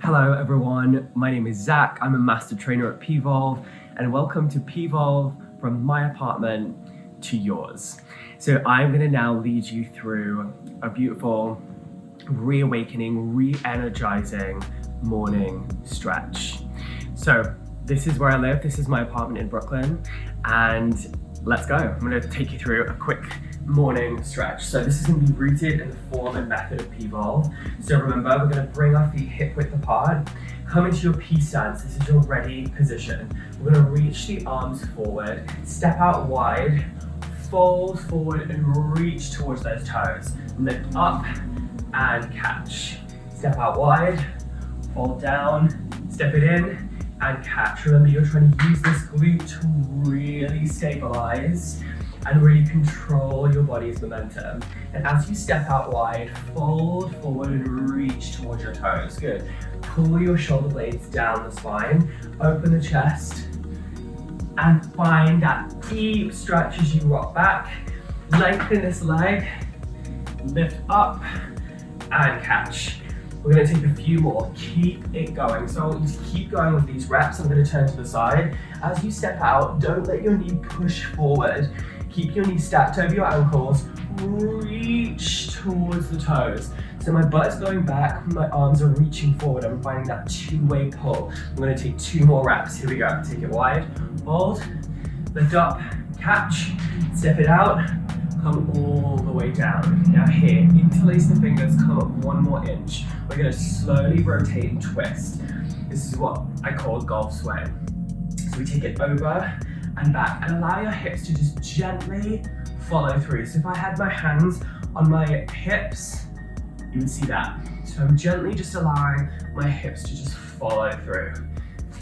Hello everyone, my name is Zach. I'm a master trainer at P.volve, and welcome to P.volve from my apartment to yours. So I'm going to now lead you through a beautiful, reawakening, re-energizing morning stretch. So this is where I live, this is my apartment in Brooklyn, and let's go. I'm going to take you through a quick morning stretch. So this is going to be rooted in the form and method of P.volve. So remember, we're going to bring our feet hip width apart, come into your P stance. This is your ready position. We're going to reach the arms forward, step out wide, fold forward and reach towards those toes. Lift up and catch. Step out wide, fold down, step it in and catch. Remember, you're trying to use this glute to really stabilize and really control your body's momentum. And as you step out wide, fold forward and reach towards your toes. Good. Pull your shoulder blades down the spine, open the chest, and find that deep stretch as you rock back. Lengthen this leg, lift up, and catch. We're going to take a few more. Keep it going. So I want you to keep going with these reps. I'm going to turn to the side. As you step out, don't let your knee push forward. Keep your knees stacked over your ankles. Reach towards the toes. So my butt's going back, my arms are reaching forward. I'm finding that two-way pull. I'm going to take 2 more reps. Here we go. Take it wide, fold, lift up, catch, step it out, come all the way down. Now here, interlace the fingers, come up 1 more inch. We're going to slowly rotate and twist. This is what I call golf sway. So we take it over and back and allow your hips to just gently follow through. So if I had my hands on my hips, you would see that. So I'm gently just allowing my hips to just follow through.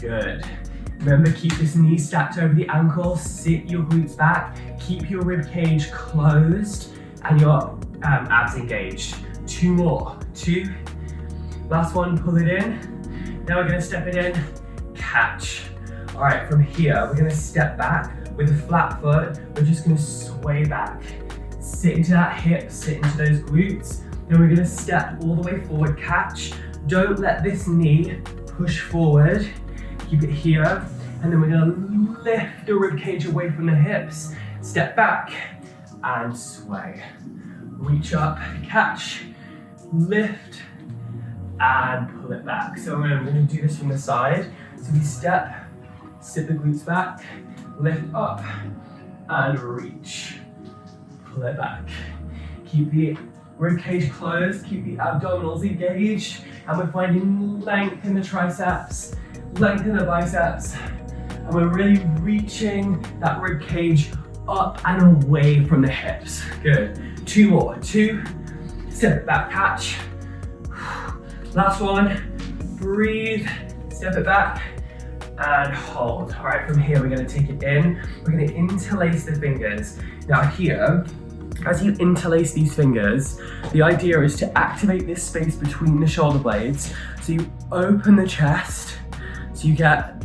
Good. Remember, keep this knee stacked over the ankle, sit your glutes back, keep your rib cage closed and your abs engaged. 2 more, 2. Last one, pull it in. Now we're gonna step it in, catch. All right, from here, we're gonna step back with a flat foot. We're just gonna sway back. Sit into that hip, sit into those glutes. Then we're gonna step all the way forward, catch. Don't let this knee push forward. Keep it here. And then we're gonna lift the rib cage away from the hips. Step back and sway. Reach up, catch, lift, and pull it back. So we're gonna do this from the side. So we step, sit the glutes back, lift up, and reach. Pull it back. Keep the rib cage closed, keep the abdominals engaged, and we're finding length in the triceps, length in the biceps, and we're really reaching that rib cage up and away from the hips. Good. 2 more. 2, step it back, catch. Last one, breathe, step it back, and hold. All right, from here, we're gonna take it in. We're gonna interlace the fingers. Now here, as you interlace these fingers, the idea is to activate this space between the shoulder blades. So you open the chest, so you get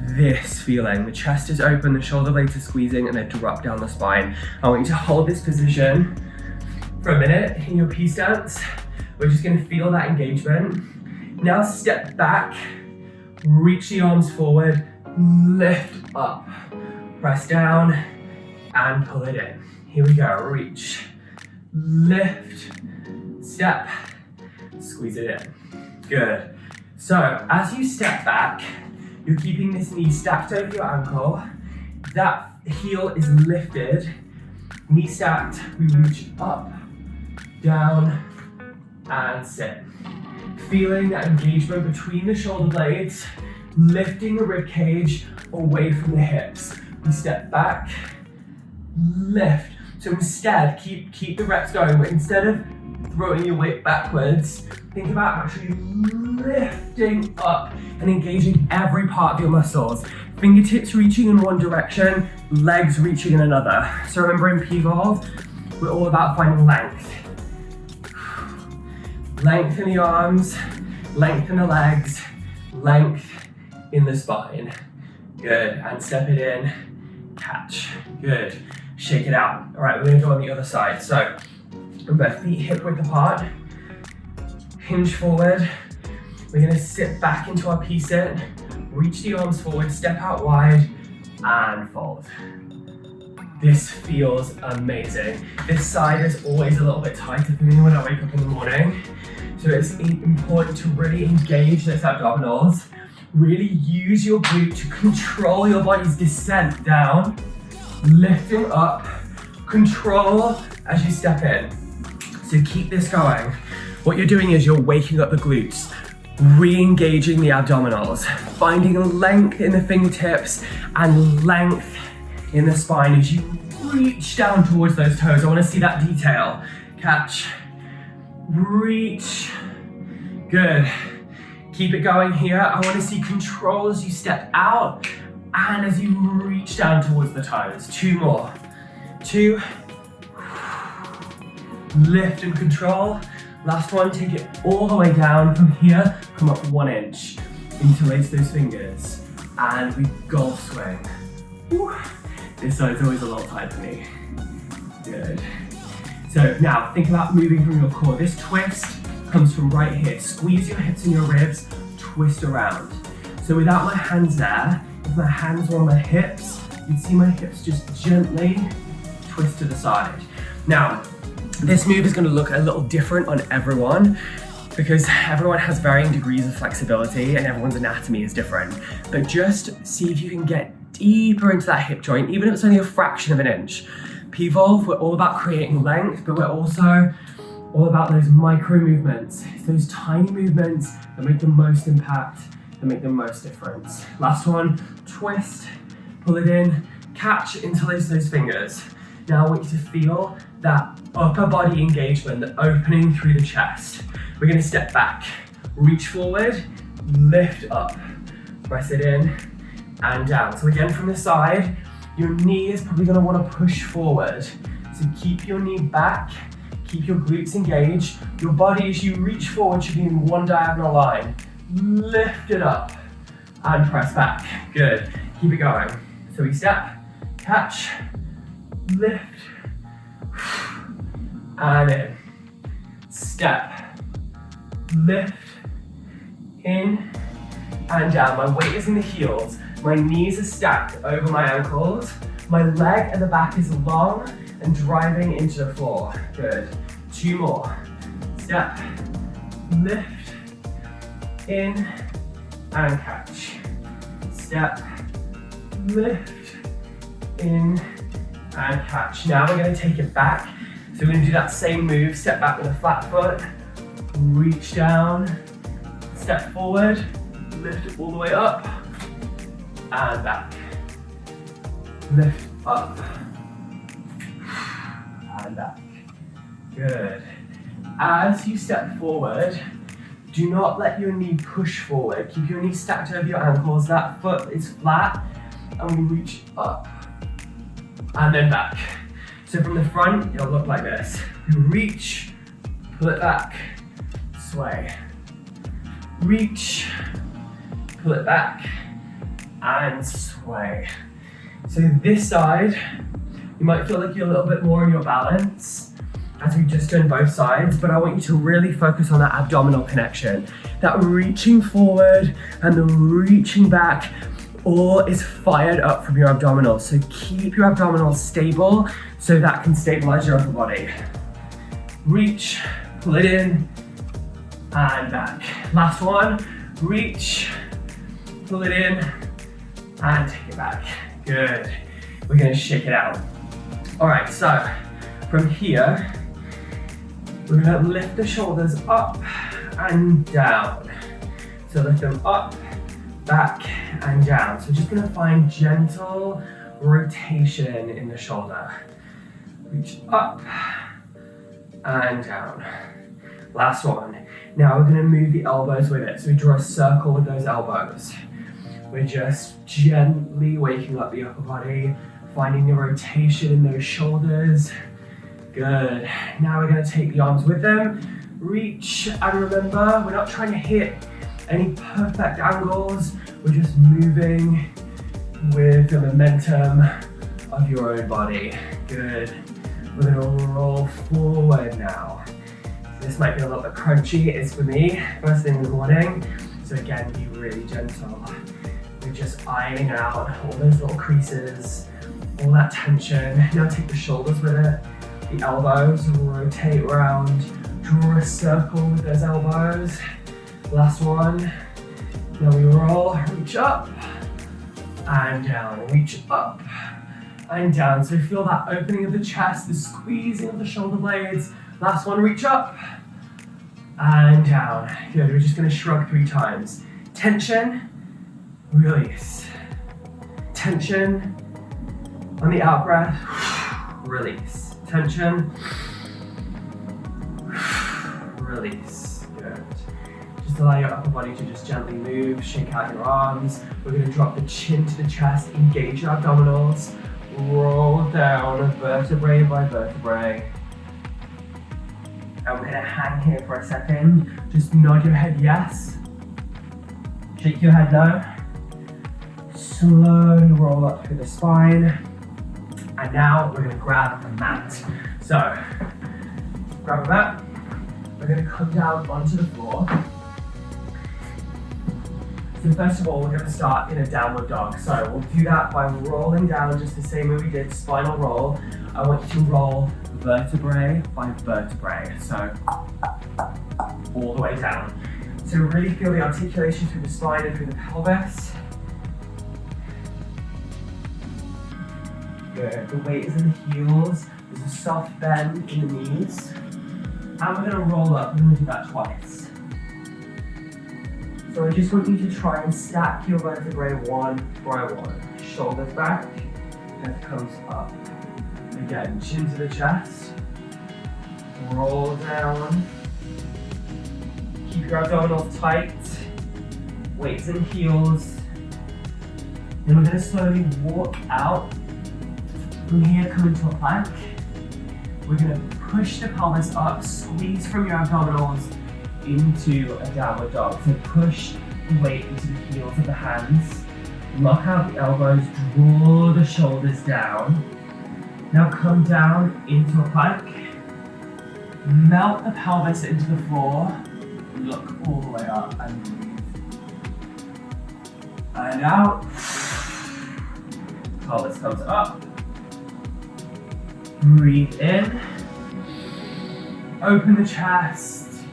this feeling. The chest is open, the shoulder blades are squeezing, and they drop down the spine. I want you to hold this position for a minute in your P stance. We're just gonna feel that engagement. Now step back, reach the arms forward, lift up, press down, and pull it in. Here we go, reach, lift, step, squeeze it in. Good. So as you step back, you're keeping this knee stacked over your ankle. That heel is lifted, knee stacked, we reach up, down, and sit. Feeling that engagement between the shoulder blades, lifting the rib cage away from the hips. We step back, lift. So instead, keep the reps going, but instead of throwing your weight backwards, think about actually lifting up and engaging every part of your muscles. Fingertips reaching in one direction, legs reaching in another. So remember, in P.volve, we're all about finding length. Length in the arms, length in the legs, length in the spine. Good, and step it in, catch. Good, shake it out. All right, we're gonna go on the other side. So remember, feet hip width apart, hinge forward, We're gonna sit back into our P-sit, reach the arms forward, step out wide, and fold. This feels amazing. This side is always a little bit tighter for me when I wake up in the morning. So it's important to really engage those abdominals. Really use your glute to control your body's descent down, lifting up, control as you step in. So keep this going. What you're doing is you're waking up the glutes, re-engaging the abdominals, finding length in the fingertips and length in the spine as you reach down towards those toes. I want to see that detail. Catch, reach, good. Keep it going here. I want to see control as you step out and as you reach down towards the toes. 2 more. 2. Lift and control. Last one, take it all the way down from here, come up 1 inch. Interlace those fingers, and we golf swing. Woo. This side's always a little tight for me. Good. So now, think about moving from your core. This twist comes from right here. Squeeze your hips and your ribs, twist around. So without my hands there, if my hands were on my hips, you'd see my hips just gently twist to the side. Now, this move is going to look a little different on everyone because everyone has varying degrees of flexibility and everyone's anatomy is different. But just see if you can get deeper into that hip joint, even if it's only a fraction of an inch. P.volve, we're all about creating length, but we're also all about those micro movements. It's those tiny movements that make the most impact, that make the most difference. Last one, twist, pull it in, catch, interlace those fingers. Now I want you to feel that upper body engagement, the opening through the chest. We're gonna step back, reach forward, lift up, press it in and down. So again, from the side, your knee is probably gonna wanna push forward. So keep your knee back, keep your glutes engaged. Your body, as you reach forward, should be in one diagonal line. Lift it up and press back. Good, keep it going. So we step, catch, lift, and in. Step, lift, in, and down. My weight is in the heels. My knees are stacked over my ankles. My leg at the back is long and driving into the floor. Good. 2 more. Step, lift, in, and catch. Step, lift, in, and catch. Now we're going to take it back. So we're going to do that same move, step back with a flat foot, reach down, step forward, lift it all the way up, and back. Lift up, and back. Good. As you step forward, do not let your knee push forward. Keep your knee stacked over your ankles. That foot is flat, and we reach up, and then back. So from the front, it'll look like this. You reach, pull it back, sway. Reach, pull it back, and sway. So this side, you might feel like you're a little bit more in your balance as we've just done both sides, but I want you to really focus on that abdominal connection. That reaching forward and the reaching back all is fired up from your abdominals. So keep your abdominals stable so that can stabilize your upper body. Reach, pull it in, and back. Last one, reach, pull it in, and take it back. Good. We're gonna shake it out. All right, so from here, we're gonna lift the shoulders up and down. So lift them up, back, and down. So just gonna find gentle rotation in the shoulder. Reach up and down. Last one. Now we're gonna move the elbows with it. So we draw a circle with those elbows. We're just gently waking up the upper body, finding the rotation in those shoulders. Good. Now we're gonna take the arms with them. Reach, and remember, we're not trying to hit any perfect angles. We're just moving with the momentum of your own body. Good. We're gonna roll forward now. This might be a little bit crunchy, it is for me, first thing in the morning. So again, be really gentle. We're just ironing out all those little creases, all that tension. Now take the shoulders with it, the elbows, rotate around, draw a circle with those elbows. Last one. Now we roll, reach up and down, reach up and down. So feel that opening of the chest, the squeezing of the shoulder blades. Last one, reach up and down. Good, we're just gonna shrug 3 times. Tension, release. Tension, on the out breath, release. Tension, release. Good. Just allow your upper body to just gently move, shake out your arms. We're gonna drop the chin to the chest, engage your abdominals, roll down vertebrae by vertebrae. And we're gonna hang here for a second. Just nod your head yes. Shake your head no. Slowly roll up through the spine. And now we're gonna grab a mat. So, grab a mat. We're gonna come down onto the floor. So first of all, we're gonna start in a downward dog. So we'll do that by rolling down just the same way we did spinal roll. I want you to roll vertebrae by vertebrae. So all the way down. So really feel the articulation through the spine and through the pelvis. Good, the weight is in the heels. There's a soft bend in the knees. And we're gonna roll up, we're gonna do that twice. So I just want you to try and stack your vertebrae one by one. Shoulders back, head comes up. Again, chin to the chest. Roll down. Keep your abdominals tight. Weights in heels. Then we're gonna slowly walk out. From here, come into a plank. We're gonna push the pelvis up, squeeze from your abdominals into a downward dog. So push the weight into the heels of the hands. Lock out the elbows, draw the shoulders down. Now come down into a plank. Melt the pelvis into the floor. Look all the way up and breathe. And out. Pelvis comes up. Breathe in. Open the chest.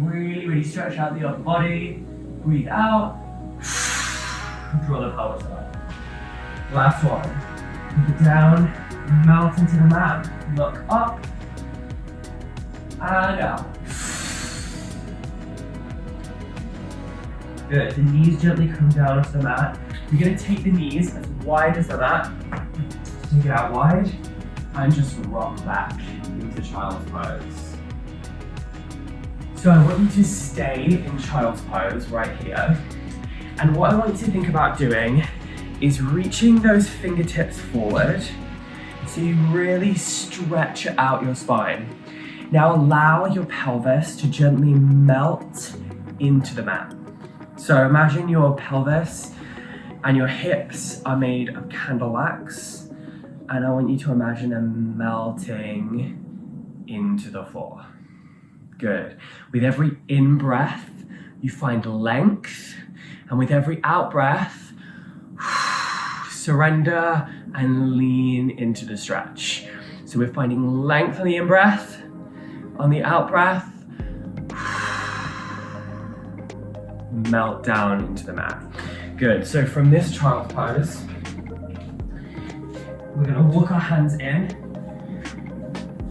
Really, really stretch out the upper body. Breathe out. Draw the pelvis up. Last one. Keep it down. Melt into the mat. Look up. And out. Good. The knees gently come down onto the mat. You're going to take the knees as wide as the mat. Take it out wide. And just rock back into child's pose. So I want you to stay in child's pose right here. And what I want you to think about doing is reaching those fingertips forward so you really stretch out your spine. Now allow your pelvis to gently melt into the mat. So imagine your pelvis and your hips are made of candle wax, and I want you to imagine them melting into the floor. Good. With every in-breath, you find length, and with every out-breath, surrender and lean into the stretch. So we're finding length on the in-breath, on the out-breath, melt down into the mat. Good. So from this child's pose, we're going to walk our hands in,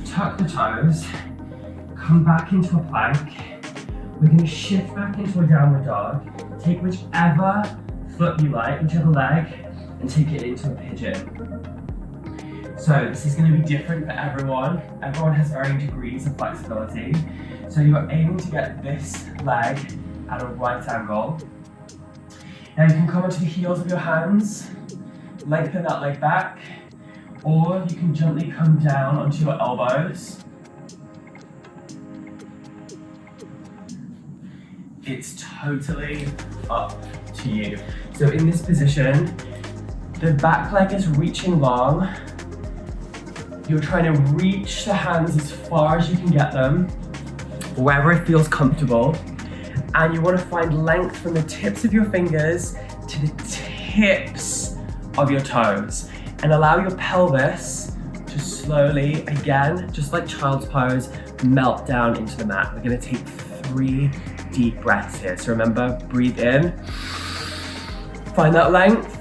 tuck the toes, come back into a plank. We're going to shift back into a downward dog. Take whichever foot you like, whichever leg, and take it into a pigeon. So this is going to be different for everyone. Everyone has varying degrees of flexibility. So you're aiming to get this leg at a right angle. Now you can come onto the heels of your hands, lengthen that leg back, or you can gently come down onto your elbows. It's totally up to you. So in this position, the back leg is reaching long. You're trying to reach the hands as far as you can get them. wherever it feels comfortable. And you want to find length from the tips of your fingers to the tips of your toes. And allow your pelvis to slowly, again, just like child's pose, melt down into the mat. We're going to take 3 deep breaths here. So remember, breathe in, find that length,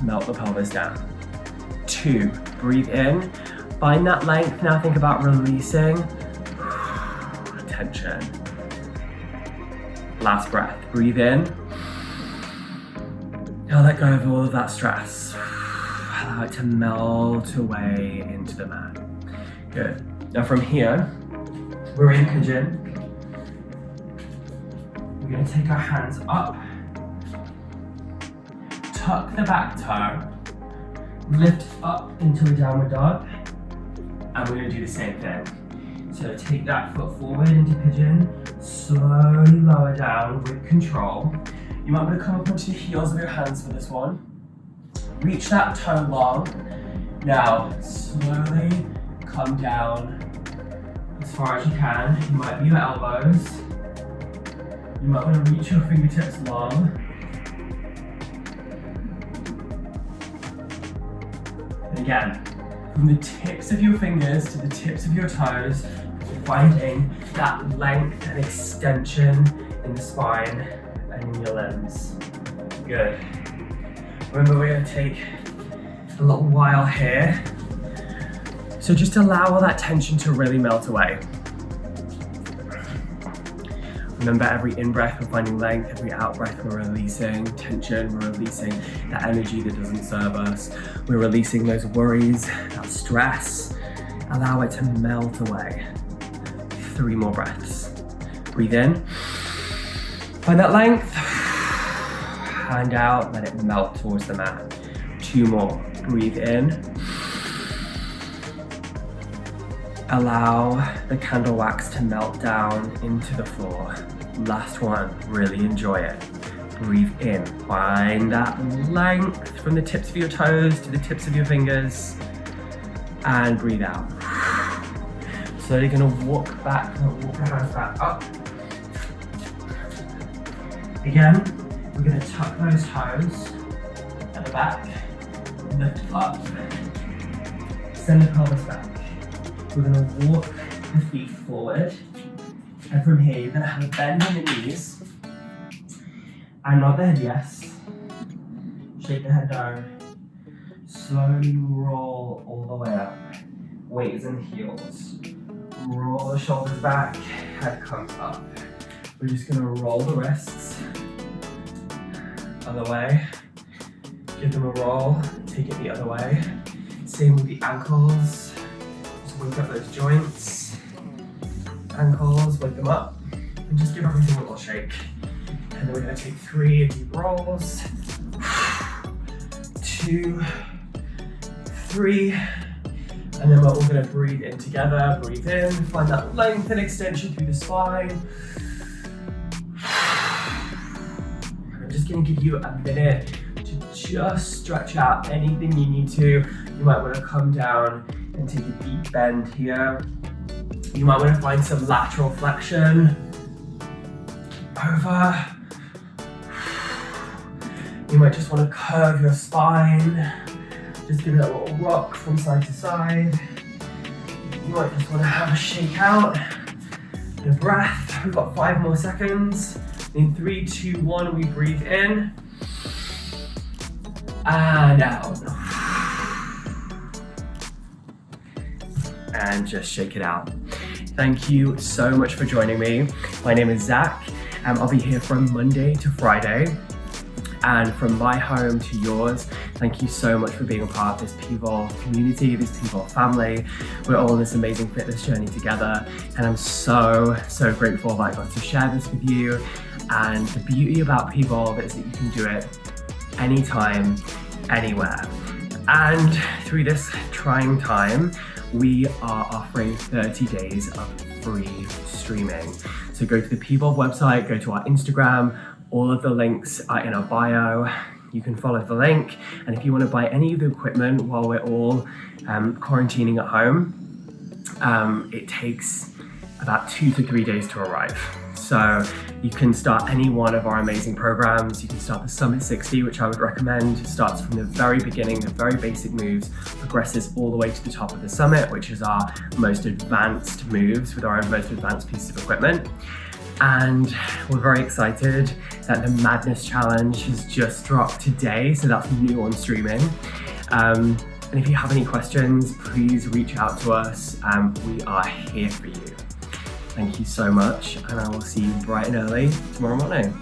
melt the pelvis down. 2, breathe in, find that length. Now think about releasing tension. Last breath, breathe in. Now let go of all of that stress. Allow it to melt away into the mat. Good. Now from here, we're in Pigeon. We're going to take our hands up, tuck the back toe, lift up into a downward dog, and we're going to do the same thing. So take that foot forward into Pigeon, slowly lower down with control. You might want to come up onto the heels of your hands for this one. Reach that toe long. Now, slowly come down as far as you can. You might be your elbows. You might want to reach your fingertips long. And again, from the tips of your fingers to the tips of your toes, finding that length and extension in the spine and in your limbs. Good. Remember, we're going to take a little while here. So just allow all that tension to really melt away. Remember, every in-breath we're finding length, every out-breath we're releasing tension, we're releasing that energy that doesn't serve us. We're releasing those worries, that stress. Allow it to melt away. 3 more breaths. Breathe in, find that length, hand out, let it melt towards the mat. 2 more, breathe in. Allow the candle wax to melt down into the floor. Last one, really enjoy it. Breathe in, find that length from the tips of your toes to the tips of your fingers, and breathe out. Slowly gonna walk your hands back up. Again, we're gonna tuck those toes at the back, lift up, send the pelvis back. We're gonna walk the feet forward, and from here you're gonna have a bend in the knees, and nod the head yes, shake the head down, slowly roll all the way up, weight is in the heels. Roll the shoulders back, head comes up. We're just gonna roll the wrists, other way, give them a roll, take it the other way. Same with the ankles, just wake up those joints. Ankles, wake them up, and just give everything a little shake. And then we're gonna take 3 deep rolls, 2, 3, and then we're all gonna breathe in together. Breathe in, find that length and extension through the spine. I'm just gonna give you a minute to just stretch out anything you need to. You might wanna come down and take a deep bend here. You might wanna find some lateral flexion. Over. You might just wanna curve your spine. Just give it a little rock from side to side. You might just want to have a shake out and a breath. We've got 5 more seconds. In 3, 2, 1, we breathe in and out. And just shake it out. Thank you so much for joining me. My name is Zach. I'll be here from Monday to Friday. And from my home to yours, thank you so much for being a part of this P.volve community, this P.volve family. We're all on this amazing fitness journey together, and I'm so grateful that I got to share this with you. And the beauty about P.volve is that you can do it anytime, anywhere. And through this trying time, we are offering 30 days of free streaming. So go to the P.volve website, go to our Instagram. All of the links are in our bio. You can follow the link. And if you want to buy any of the equipment while we're all quarantining at home, it takes about 2 to 3 days to arrive. So you can start any one of our amazing programs. You can start the Summit 60, which I would recommend. It starts from the very beginning, the very basic moves, progresses all the way to the top of the summit, which is our most advanced moves with our most advanced pieces of equipment. And we're very excited that the Madness Challenge has just dropped today, so that's new on streaming. And if you have any questions, please reach out to us. We are here for you. Thank you so much, and I will see you bright and early tomorrow morning.